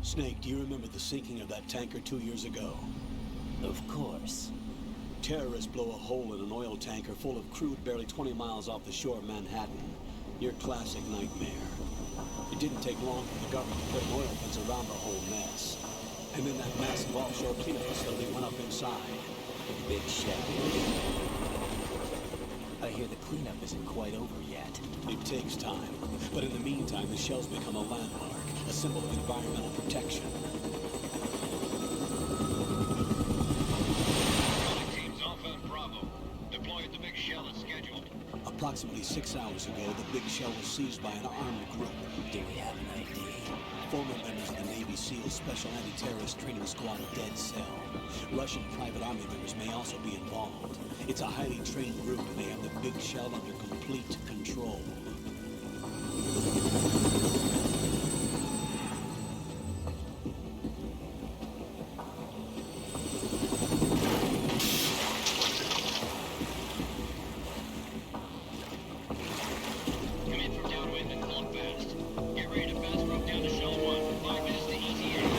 Snake, do you remember the sinking of that tanker 2 years ago? Of course. Terrorists blow a hole in an oil tanker full of crude barely 20 miles off the shore of Manhattan. Your classic nightmare. It didn't take long for the government to put an oil fence around the whole mess. And then that massive offshore cleanup facility went up inside. Big shell. I hear the cleanup isn't quite over yet. It takes time. But in the meantime, the shell's become a landmark, a symbol of environmental protection. Teams Alpha and Bravo. Deploy at the big shell as scheduled. Approximately 6 hours ago, the big shell was seized by an armed group. Do we have an ID? Former members of the Navy SEAL Special Anti-Terrorist Training Squad Dead Cell. Russian private army members may also be involved. It's a highly trained group and they have the big shell under complete control. Come in from downwind and clone fast. Get ready to fast rope down to shell 1. 5 minutes to easy air.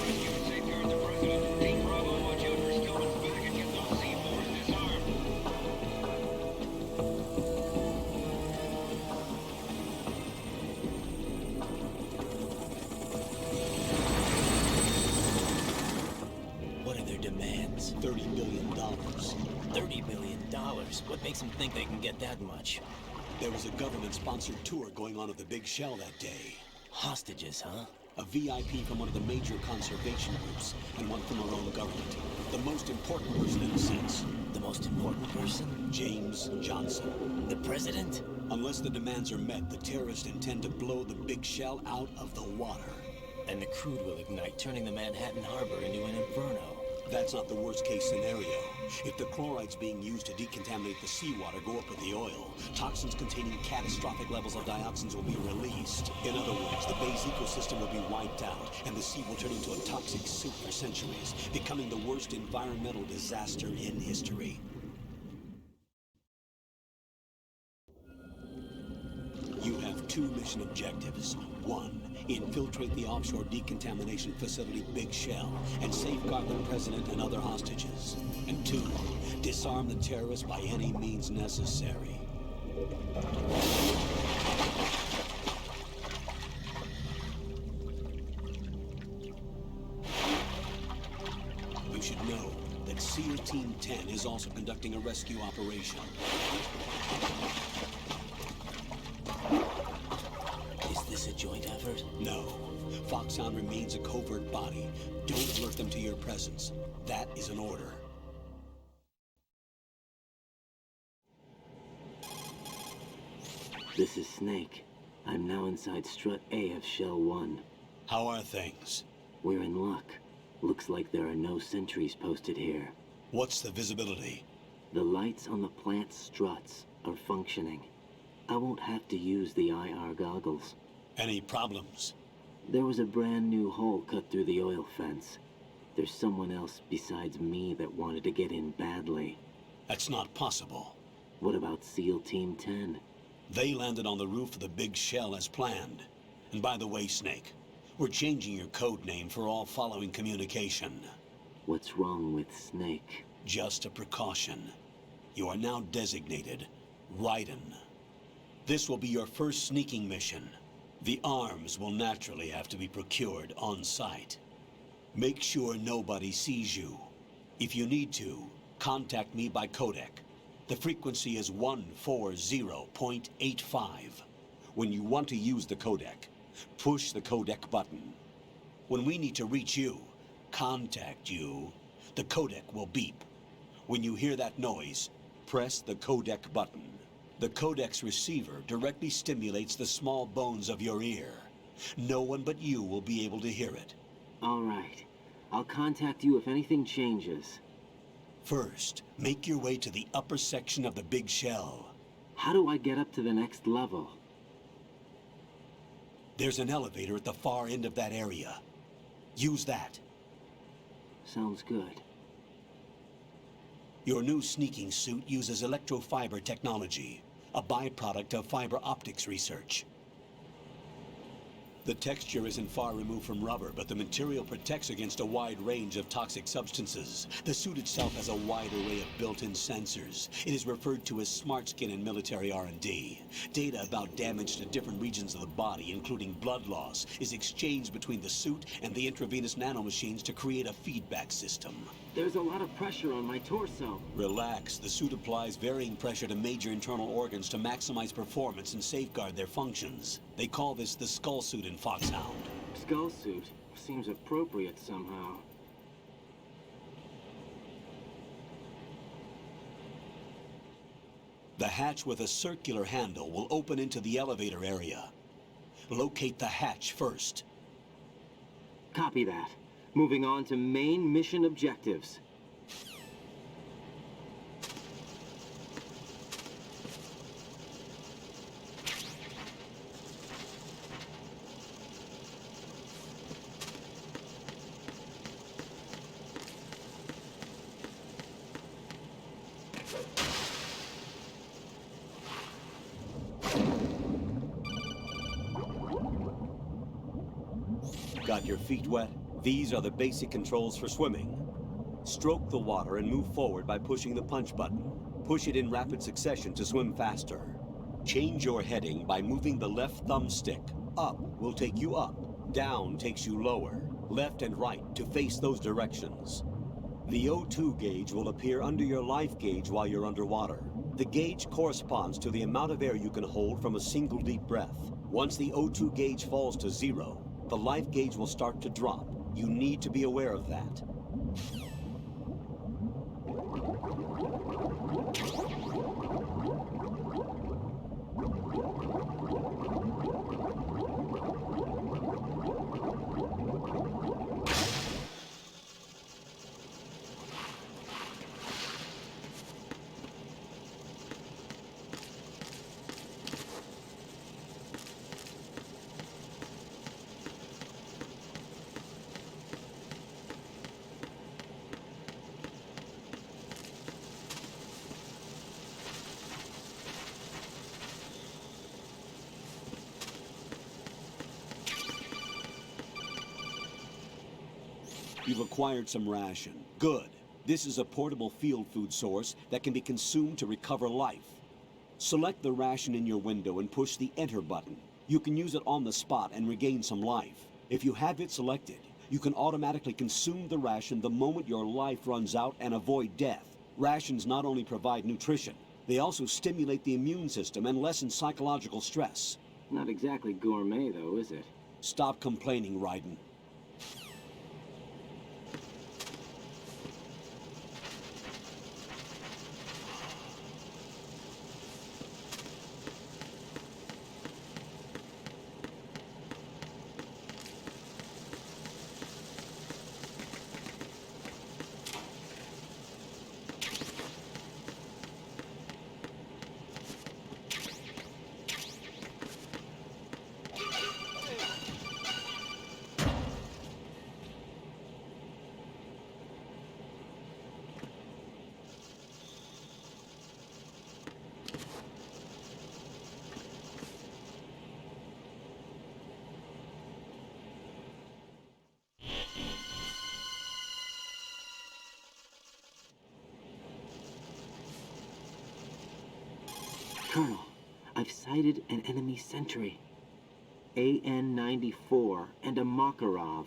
Rescue and safeguard the president. Team Bravo, watch out for Stillman's back and get those C4s disarmed. What are their demands? $30 billion. $30 billion? What makes them think they can get that much? There was a government-sponsored tour going on at the big shell that day. Hostages, huh? A VIP from one of the major conservation groups, and one from our own government. The most important person in a sense. The most important person? James Johnson. The president? Unless the demands are met, the terrorists intend to blow the big shell out of the water. And the crude will ignite, turning the Manhattan Harbor into an inferno. That's not the worst-case scenario. If the chlorides being used to decontaminate the seawater go up with the oil, toxins containing catastrophic levels of dioxins will be released. In other words, the bay's ecosystem will be wiped out, and the sea will turn into a toxic soup for centuries, becoming the worst environmental disaster in history. You have 2 mission objectives. 1, infiltrate the offshore decontamination facility Big Shell and safeguard the president and other hostages. And 2, disarm the terrorists by any means necessary. You should know that SEAL Team 10 is also conducting a rescue operation. Is this a joint effort? No. Foxhound remains a covert body. Don't alert them to your presence. That is an order. This is Snake. I'm now inside Strut A of Shell 1. How are things? We're in luck. Looks like there are no sentries posted here. What's the visibility? The lights on the plant struts are functioning. I won't have to use the IR goggles. Any problems? There was a brand new hole cut through the oil fence. There's someone else besides me that wanted to get in badly. That's not possible. What about SEAL Team 10? They landed on the roof of the Big Shell as planned. And by the way, Snake, we're changing your code name for all following communication. What's wrong with Snake? Just a precaution. You are now designated Raiden. This will be your first sneaking mission. The arms will naturally have to be procured on site. Make sure nobody sees you. If you need to, contact me by codec. The frequency is 140.85. When you want to use the codec, push the codec button. When we need to reach you, contact you, the codec will beep. When you hear that noise, press the codec button. The codec's receiver directly stimulates the small bones of your ear. No one but you will be able to hear it. All right. I'll contact you if anything changes. First, make your way to the upper section of the Big Shell. How do I get up to the next level? There's an elevator at the far end of that area. Use that. Sounds good. Your new sneaking suit uses electrofiber technology, a byproduct of fiber optics research. The texture isn't far removed from rubber, but the material protects against a wide range of toxic substances. The suit itself has a wide array of built-in sensors. It is referred to as smart skin in military R&D. Data about damage to different regions of the body, including blood loss, is exchanged between the suit and the intravenous nanomachines to create a feedback system. There's a lot of pressure on my torso. Relax. The suit applies varying pressure to major internal organs to maximize performance and safeguard their functions. They call this the skull suit in Foxhound. Skull suit seems appropriate somehow. The hatch with a circular handle will open into the elevator area. Locate the hatch first. Copy that. Moving on to main mission objectives. Got your feet wet? These are the basic controls for swimming. Stroke the water and move forward by pushing the punch button. Push it in rapid succession to swim faster. Change your heading by moving the left thumbstick. Up will take you up. Down takes you lower. Left and right to face those directions. The O2 gauge will appear under your life gauge while you're underwater. The gauge corresponds to the amount of air you can hold from a single deep breath. Once the O2 gauge falls to 0, the life gauge will start to drop. You need to be aware of that. You've acquired some ration. Good. This is a portable field food source that can be consumed to recover life. Select the ration in your window and push the Enter button. You can use it on the spot and regain some life. If you have it selected, you can automatically consume the ration the moment your life runs out and avoid death. Rations not only provide nutrition, they also stimulate the immune system and lessen psychological stress. Not exactly gourmet, though, is it? Stop complaining, Raiden. Colonel, I've sighted an enemy sentry. AN-94 and a Makarov.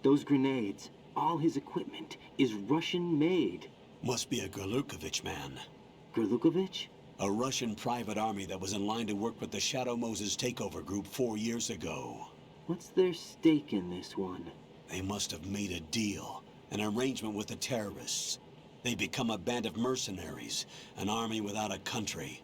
Those grenades, all his equipment, is Russian-made. Must be a Gorlukovich man. Gorlukovich? A Russian private army that was in line to work with the Shadow Moses takeover group 4 years ago. What's their stake in this one? They must have made a deal, an arrangement with the terrorists. They become a band of mercenaries, an army without a country.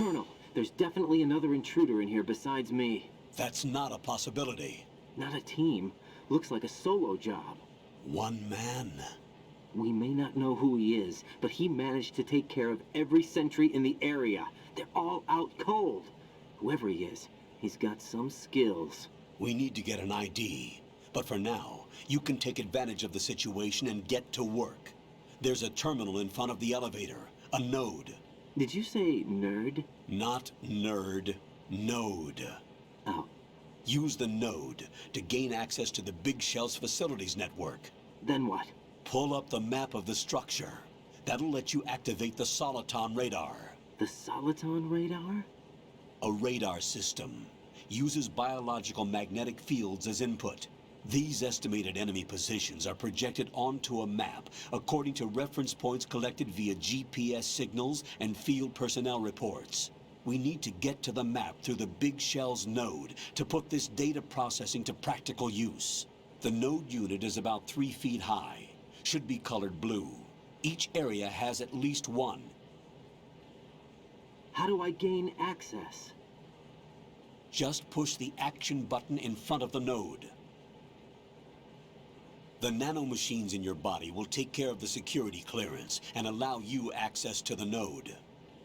Colonel, there's definitely another intruder in here besides me. That's not a possibility. Not a team. Looks like a solo job. One man. We may not know who he is, but he managed to take care of every sentry in the area. They're all out cold. Whoever he is, he's got some skills. We need to get an ID. But for now, you can take advantage of the situation and get to work. There's a terminal in front of the elevator. A node. Did you say nerd? Not nerd. Node. Oh, Use the node to gain access to the Big Shell's facilities network. then what? Pull up the map of the structure. That'll let you activate the Soliton radar. The Soliton radar? A radar system. Uses biological magnetic fields as input. These estimated enemy positions are projected onto a map according to reference points collected via GPS signals and field personnel reports. We need to get to the map through the Big Shell's node to put this data processing to practical use. The node unit is about 3 feet high. Should be colored blue. Each area has at least one. How do I gain access? Just push the action button in front of the node. The nanomachines in your body will take care of the security clearance and allow you access to the node.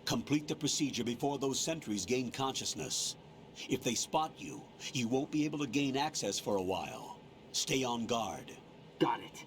Complete the procedure before those sentries gain consciousness. If they spot you, you won't be able to gain access for a while. Stay on guard. Got it.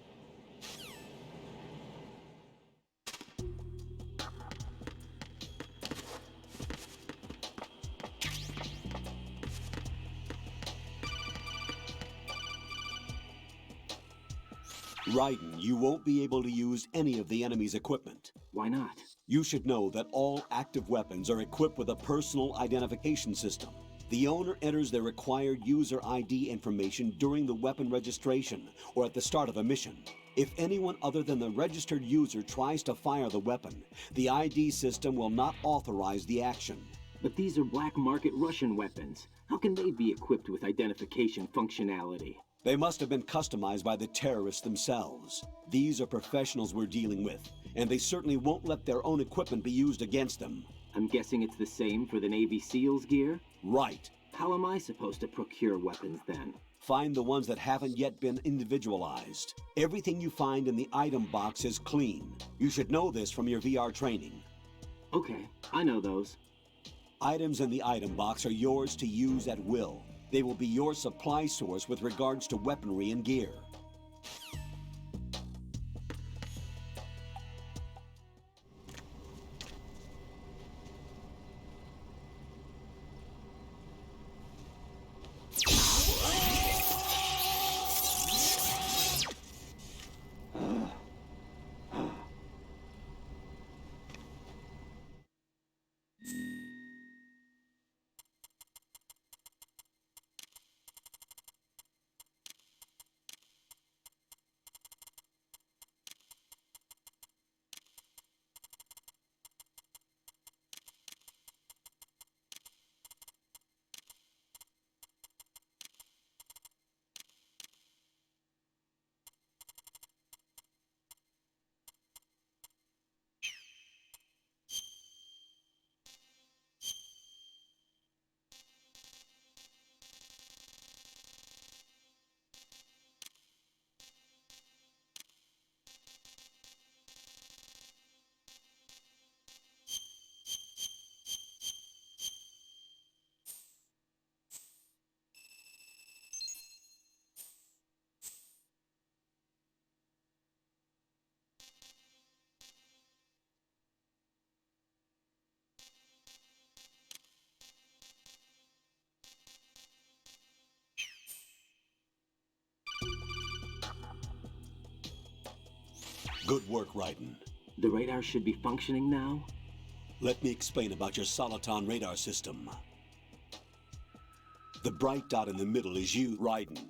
Raiden, you won't be able to use any of the enemy's equipment. Why not? You should know that all active weapons are equipped with a personal identification system. The owner enters their required user ID information during the weapon registration or at the start of a mission. If anyone other than the registered user tries to fire the weapon, the ID system will not authorize the action. But these are black market Russian weapons. How can they be equipped with identification functionality? They must have been customized by the terrorists themselves. These are professionals we're dealing with, and they certainly won't let their own equipment be used against them. I'm guessing it's the same for the Navy SEALs gear? Right. How am I supposed to procure weapons then? Find the ones that haven't yet been individualized. Everything you find in the item box is clean. You should know this from your VR training. Okay, I know those. Items in the item box are yours to use at will. They will be your supply source with regards to weaponry and gear. Good work, Raiden. The radar should be functioning now? Let me explain about your Soliton radar system. The bright dot in the middle is you, Raiden.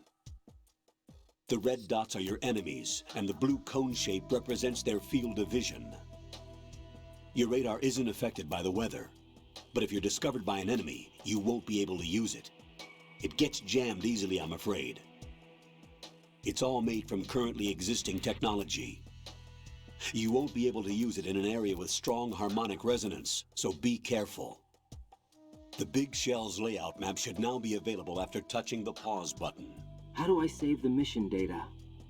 The red dots are your enemies, and the blue cone shape represents their field of vision. Your radar isn't affected by the weather, but if you're discovered by an enemy, you won't be able to use it. It gets jammed easily, I'm afraid. It's all made from currently existing technology. You won't be able to use it in an area with strong harmonic resonance, so be careful. The Big Shell's layout map should now be available after touching the pause button. How do I save the mission data?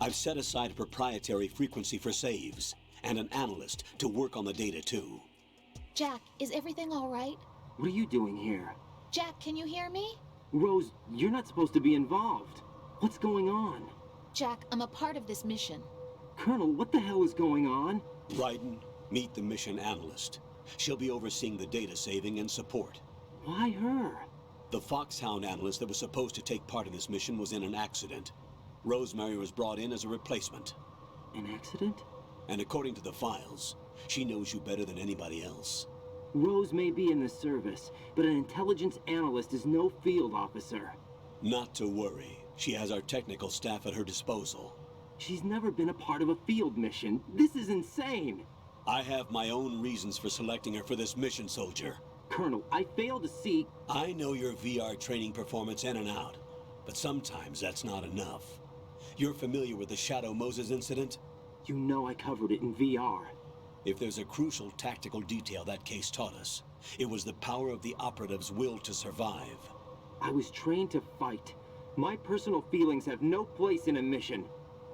I've set aside a proprietary frequency for saves, and an analyst to work on the data too. Jack, is everything all right? What are you doing here? Jack, can you hear me? Rose, you're not supposed to be involved. What's going on? Jack, I'm a part of this mission. Colonel, what the hell is going on? Raiden, meet the mission analyst. She'll be overseeing the data saving and support. Why her? The Foxhound analyst that was supposed to take part in this mission was in an accident. Rosemary was brought in as a replacement. An accident? And according to the files, she knows you better than anybody else. Rose may be in the service, but an intelligence analyst is no field officer. Not to worry. She has our technical staff at her disposal. She's never been a part of a field mission. This is insane. I have my own reasons for selecting her for this mission, soldier. Colonel, I fail to see... I know your VR training performance in and out, but sometimes that's not enough. You're familiar with the Shadow Moses incident? You know I covered it in VR. If there's a crucial tactical detail that case taught us, it was the power of the operative's will to survive. I was trained to fight. My personal feelings have no place in a mission.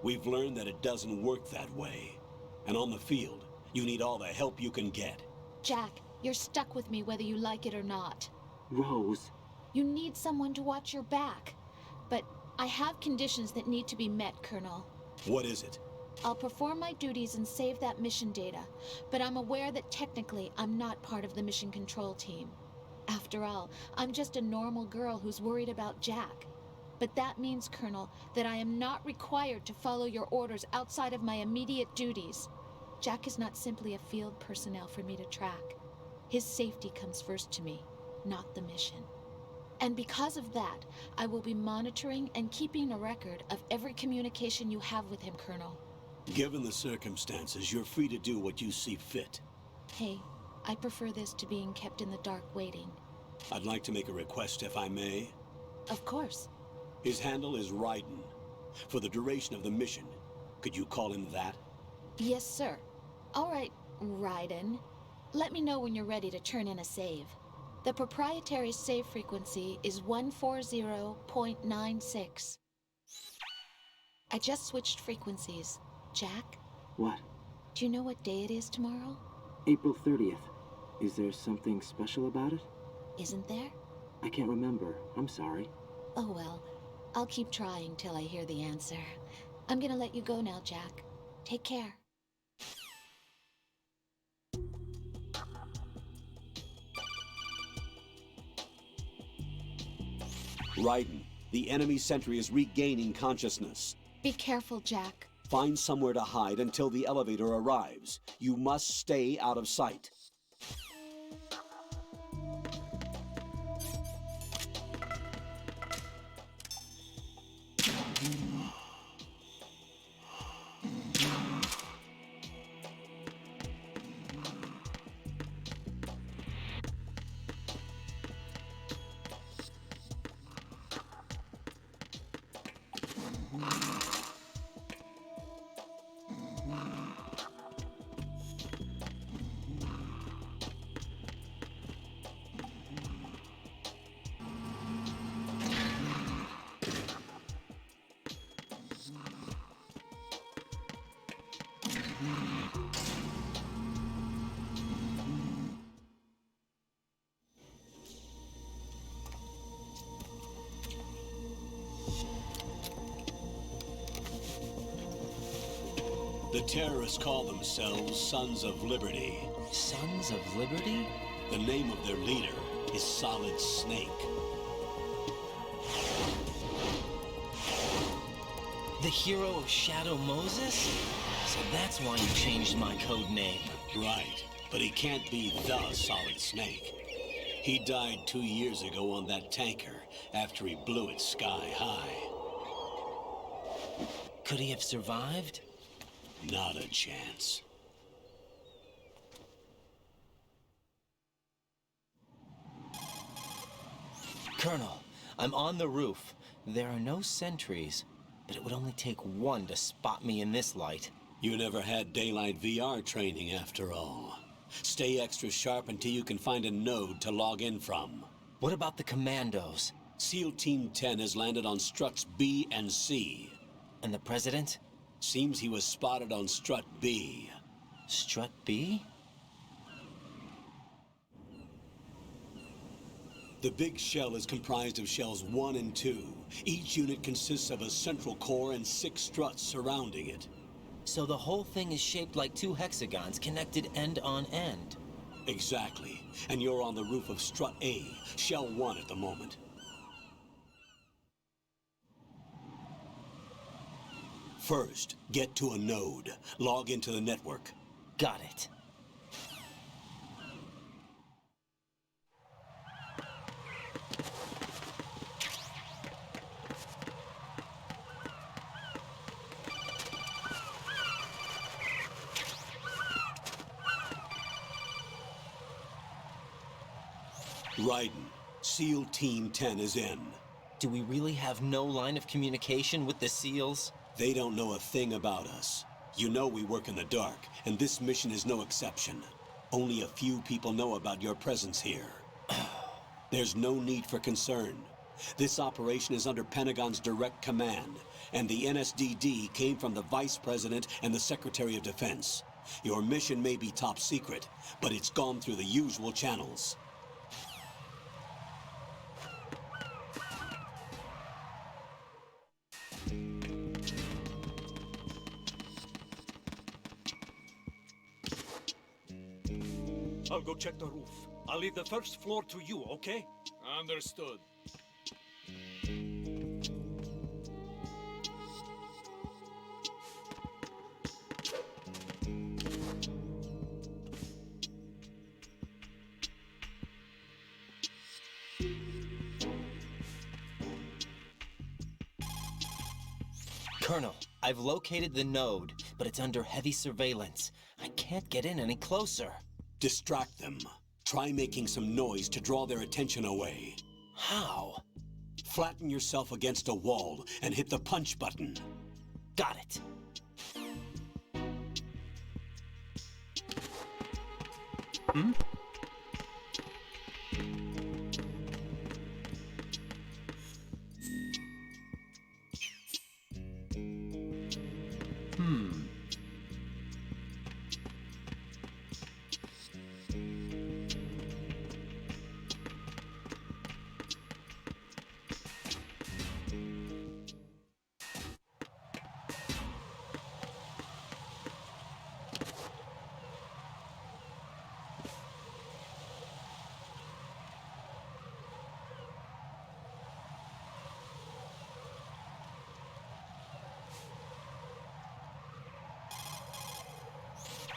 We've learned that it doesn't work that way. And on the field, you need all the help you can get. Jack, you're stuck with me whether you like it or not. Rose. You need someone to watch your back. But I have conditions that need to be met, Colonel. What is it? I'll perform my duties and save that mission data, but I'm aware that technically I'm not part of the mission control team. After all, I'm just a normal girl who's worried about Jack. But that means, Colonel, that I am not required to follow your orders outside of my immediate duties. Jack is not simply a field personnel for me to track. His safety comes first to me, not the mission. And because of that, I will be monitoring and keeping a record of every communication you have with him, Colonel. Given the circumstances, you're free to do what you see fit. Hey, I prefer this to being kept in the dark waiting. I'd like to make a request, if I may. Of course. His handle is Raiden. For the duration of the mission, could you call him that? Yes, sir. All right, Raiden. Let me know when you're ready to turn in a save. The proprietary save frequency is 140.96. I just switched frequencies. Jack? What? Do you know what day it is tomorrow? April 30th. Is there something special about it? Isn't there? I can't remember. I'm sorry. Oh well, I'll keep trying till I hear the answer. I'm gonna let you go now, Jack. Take care. Raiden, the enemy sentry is regaining consciousness. Be careful, Jack. Find somewhere to hide until the elevator arrives. You must stay out of sight. The terrorists call themselves Sons of Liberty. Sons of Liberty? The name of their leader is Solid Snake. The hero of Shadow Moses? So that's why you changed my code name. Right, but he can't be the Solid Snake. He died 2 years ago on that tanker after he blew it sky high. Could he have survived? Not a chance. Colonel, I'm on the roof. There are no sentries, but it would only take one to spot me in this light. You never had daylight VR training after all. Stay extra sharp until you can find a node to log in from. What about the commandos? SEAL Team 10 has landed on struts B and C. And the president? Seems he was spotted on strut B. Strut B? The big shell is comprised of shells 1 and 2. Each unit consists of a central core and 6 struts surrounding it. So the whole thing is shaped like 2 hexagons connected end on end. Exactly. And you're on the roof of strut A, shell 1 at the moment. First, get to a node. Log into the network. Got it. Raiden, SEAL Team 10 is in. Do we really have no line of communication with the SEALs? They don't know a thing about us. You know we work in the dark, and this mission is no exception. Only a few people know about your presence here. There's no need for concern. This operation is under Pentagon's direct command, and the NSDD came from the Vice President and the Secretary of Defense. Your mission may be top secret, but it's gone through the usual channels. I'll go check the roof. I'll leave the first floor to you, okay? Understood. Colonel, I've located the node, but it's under heavy surveillance. I can't get in any closer. Distract them. Try making some noise to draw their attention away. How? Flatten yourself against a wall and hit the punch button. Got it.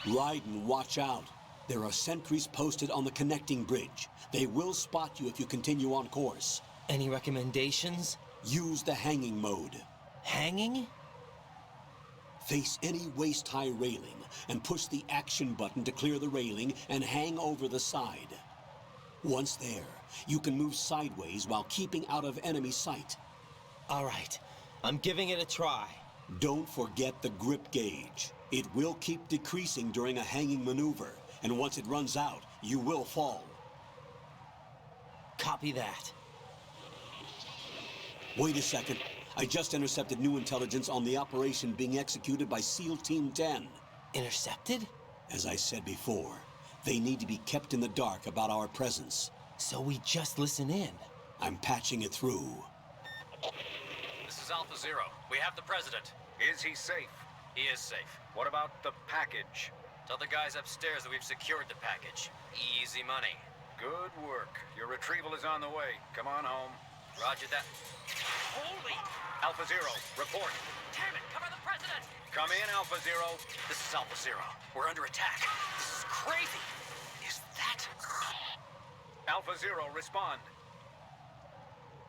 Raiden, watch out. There are sentries posted on the connecting bridge. They will spot you if you continue on course. Any recommendations? Use the hanging mode. Hanging? Face any waist-high railing and push the action button to clear the railing and hang over the side. Once there, you can move sideways while keeping out of enemy sight. All right, I'm giving it a try. Don't forget the grip gauge. It will keep decreasing during a hanging maneuver, and once it runs out, you will fall. Copy that. Wait a second. I just intercepted new intelligence on the operation being executed by SEAL Team 10. Intercepted? As I said before, they need to be kept in the dark about our presence. So we just listen in. I'm patching it through. This is Alpha Zero. We have the president. Is he safe? He is safe. What about the package? Tell the guys upstairs that we've secured the package. Easy money. Good work. Your retrieval is on the way. Come on home. Roger that. Holy! Alpha Zero, report. Damn it! Cover the president! Come in, Alpha Zero. This is Alpha Zero. We're under attack. This is crazy. Is that... Alpha Zero, respond.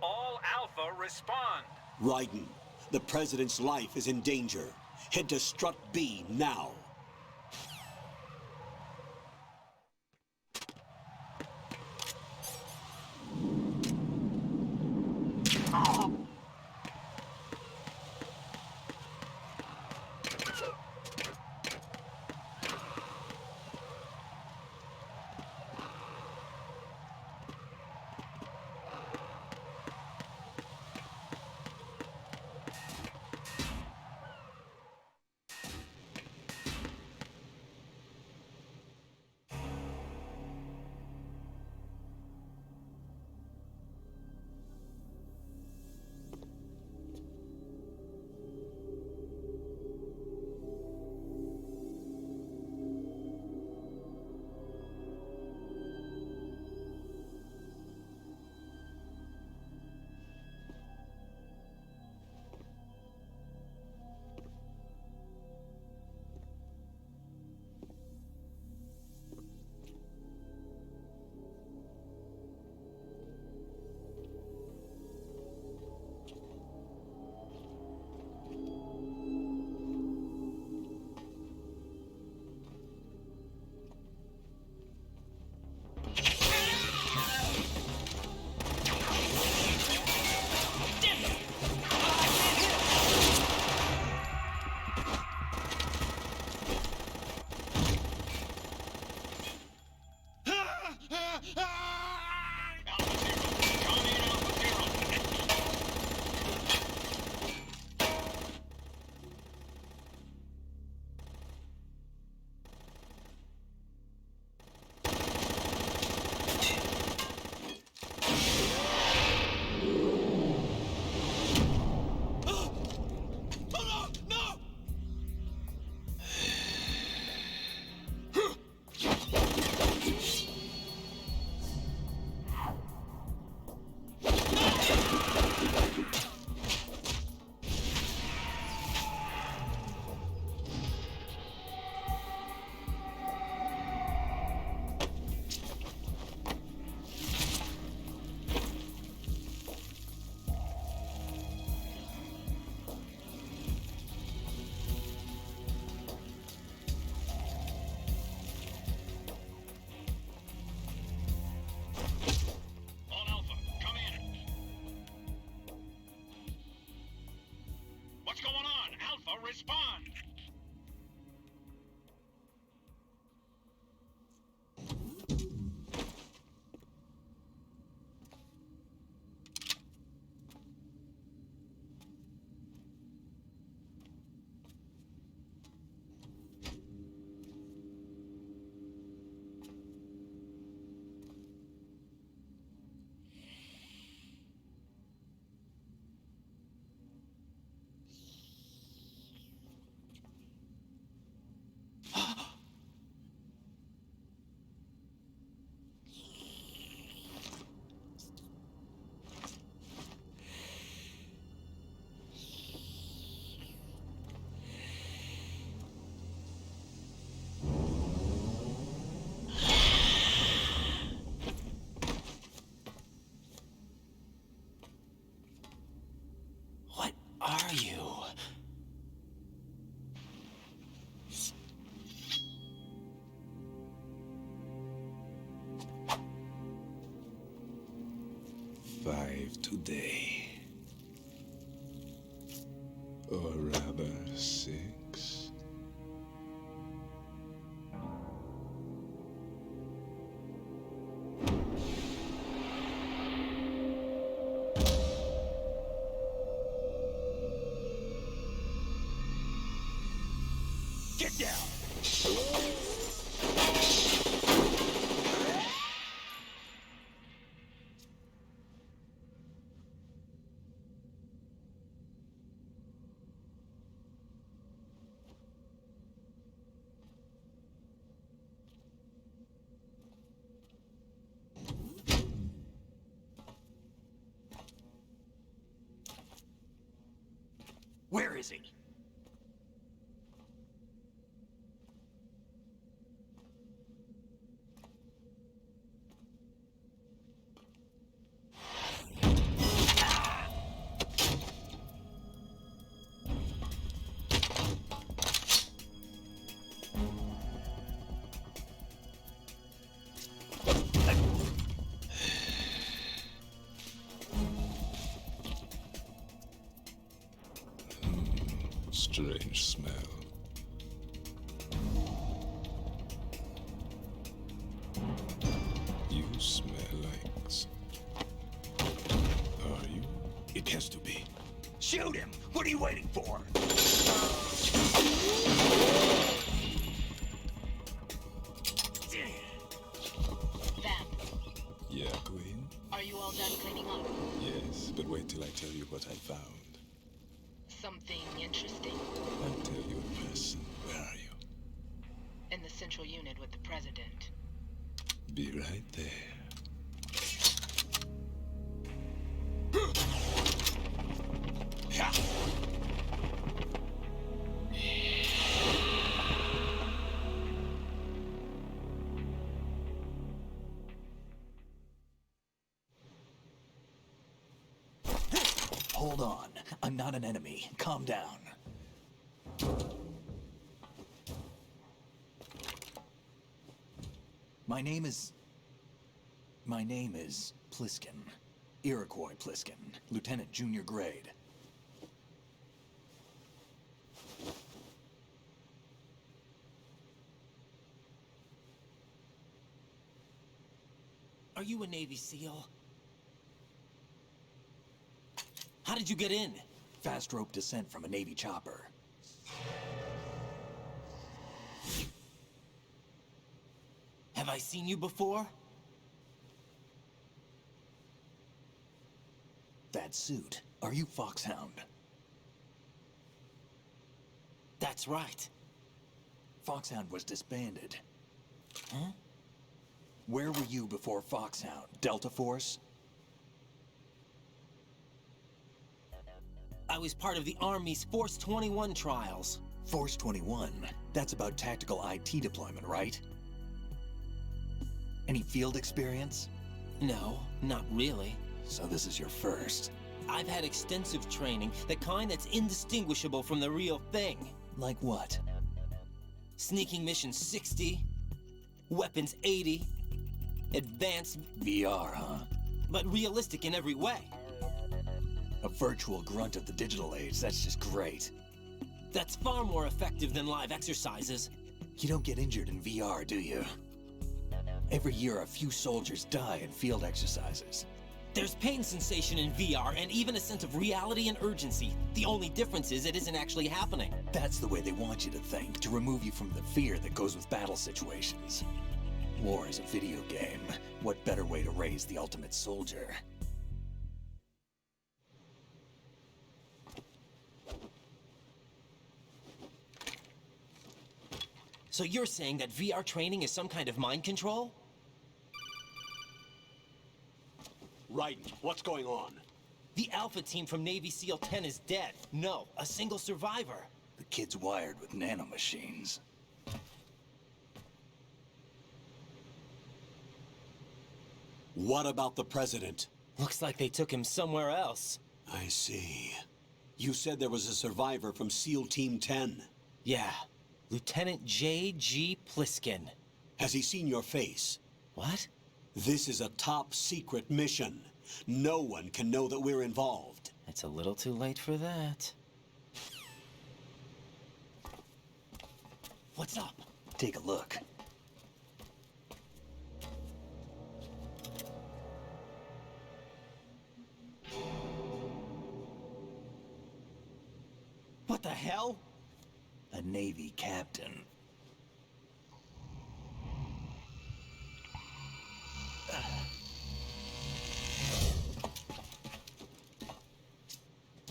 All Alpha, respond. Raiden, the president's life is in danger. Head to strut B now. respond! What are you? Five today. Or rather, 6. Get down! Where is he? Strange smell. You smell like... Are you? It has to be. Shoot him! What are you waiting for? Van, Yeah, Queen? are you all done cleaning up? Yes, but wait till I tell you what I found. Something interesting? I'll tell you in person. Where are you? In the central unit with the president. Be right there. Hold on. I'm not an enemy. Calm down. My name is Pliskin. Iroquois Pliskin. Lieutenant junior grade. Are you a Navy SEAL? How did you get in? Fast rope descent from a Navy chopper. Have I seen you before? That suit. Are you Foxhound? That's right. Foxhound was disbanded. Huh? Where were you before Foxhound? Delta Force? I was part of the Army's Force 21 trials. Force 21? That's about tactical IT deployment, right? Any field experience? No, not really. So this is your first. I've had extensive training, the kind that's indistinguishable from the real thing. Like what? Sneaking mission 60, weapons 80, advanced, VR, huh? but realistic in every way. A virtual grunt of the digital age, that's just great. That's far more effective than live exercises. You don't get injured in VR, do you? Every year, a few soldiers die in field exercises. There's pain sensation in VR and even a sense of reality and urgency. The only difference is it isn't actually happening. That's the way they want you to think, to remove you from the fear that goes with battle situations. War is a video game. What better way to raise the ultimate soldier? So you're saying that VR training is some kind of mind control? Raiden, what's going on? The Alpha team from Navy SEAL 10 is dead. No, a single survivor. The kid's wired with nanomachines. What about the president? Looks like they took him somewhere else. I see. You said there was a survivor from SEAL Team 10. Yeah. Lieutenant J.G. Pliskin. Has he seen your face? What? This is a top secret mission. No one can know that we're involved. It's a little too late for that. What's up? Take a look. What the hell? A Navy captain.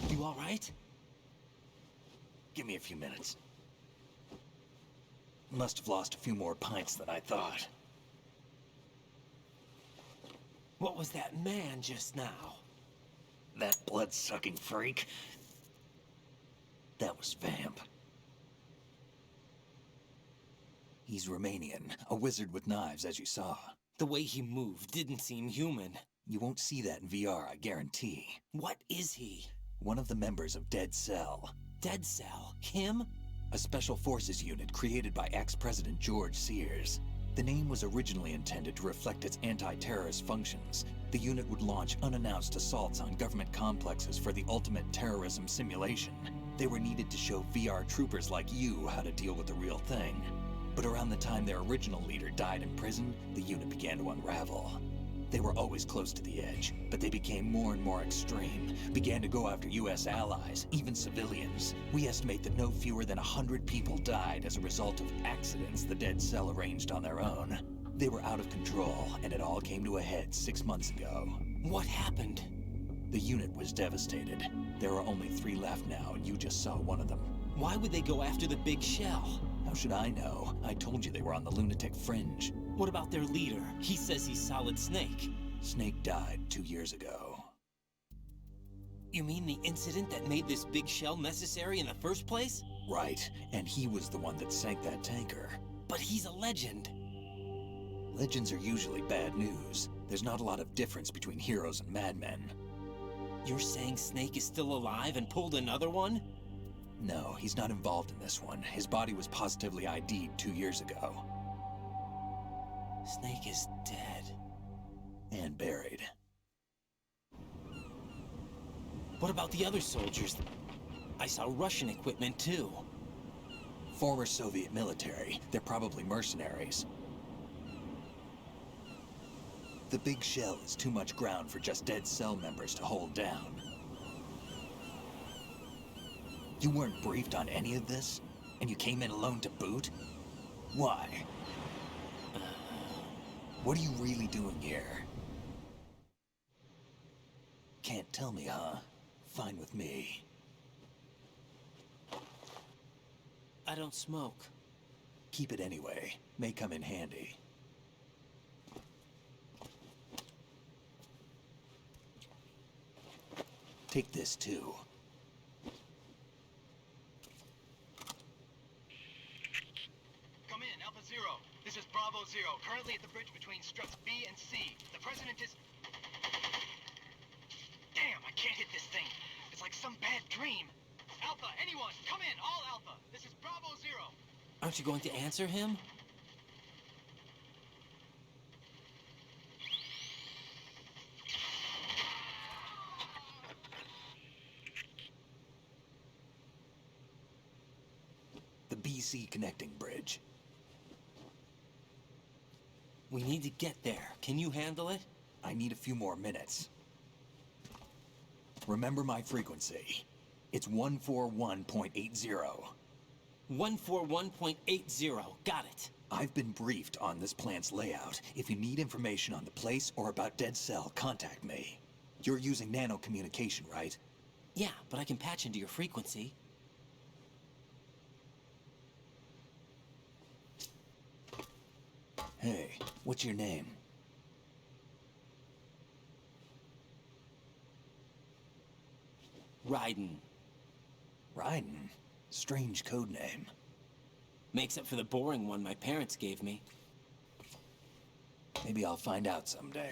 You all right? Give me a few minutes. Must have lost a few more pints than I thought. What was that man just now? That blood-sucking freak? That was Vamp. He's Romanian, a wizard with knives, as you saw. The way he moved didn't seem human. You won't see that in VR, I guarantee. What is he? One of the members of Dead Cell. Dead Cell? Him? A special forces unit created by ex-President George Sears. The name was originally intended to reflect its anti-terrorist functions. The unit would launch unannounced assaults on government complexes for the ultimate terrorism simulation. They were needed to show VR troopers like you how to deal with the real thing. But around the time their original leader died in prison, the unit began to unravel. They were always close to the edge, but they became more and more extreme, began to go after US allies, even civilians. We estimate that no fewer than 100 people died as a result of accidents the Dead Cell arranged on their own. They were out of control, and it all came to a head 6 months ago. What happened? The unit was devastated. There are only 3 left now, and you just saw one of them. Why would they go after the big shell? How should I know? I told you they were on the lunatic fringe. What about their leader? He says he's Solid Snake. Snake died 2 years ago. You mean the incident that made this big shell necessary in the first place? Right, and he was the one that sank that tanker. But he's a legend. Legends are usually bad news. There's not a lot of difference between heroes and madmen. You're saying Snake is still alive and pulled another one? No, he's not involved in this one. His body was positively ID'd 2 years ago. Snake is dead. And buried. What about the other soldiers? I saw Russian equipment too. Former Soviet military. They're probably mercenaries. The big shell is too much ground for just Dead Cell members to hold down. You weren't briefed on any of this? And you came in alone to boot? Why? What are you really doing here? Can't tell me, huh? Fine with me. I don't smoke. Keep it anyway. May come in handy. Take this too. Come in, Alpha Zero. This is Bravo Zero, currently at the bridge between struts B and C. The president is... Damn, I can't hit this thing. It's like some bad dream. Alpha, anyone, come in, all Alpha. This is Bravo Zero. Aren't you going to answer him? B-C connecting bridge. We need to get there. Can you handle it? I need a few more minutes. Remember my frequency. It's 141.80. 141.80. Got it. I've been briefed on this plant's layout. If you need information on the place or about Dead Cell, contact me. You're using nano communication, right? Yeah, but I can patch into your frequency. Hey, what's your name? Raiden. Raiden? Strange code name. Makes up for the boring one my parents gave me. Maybe I'll find out someday.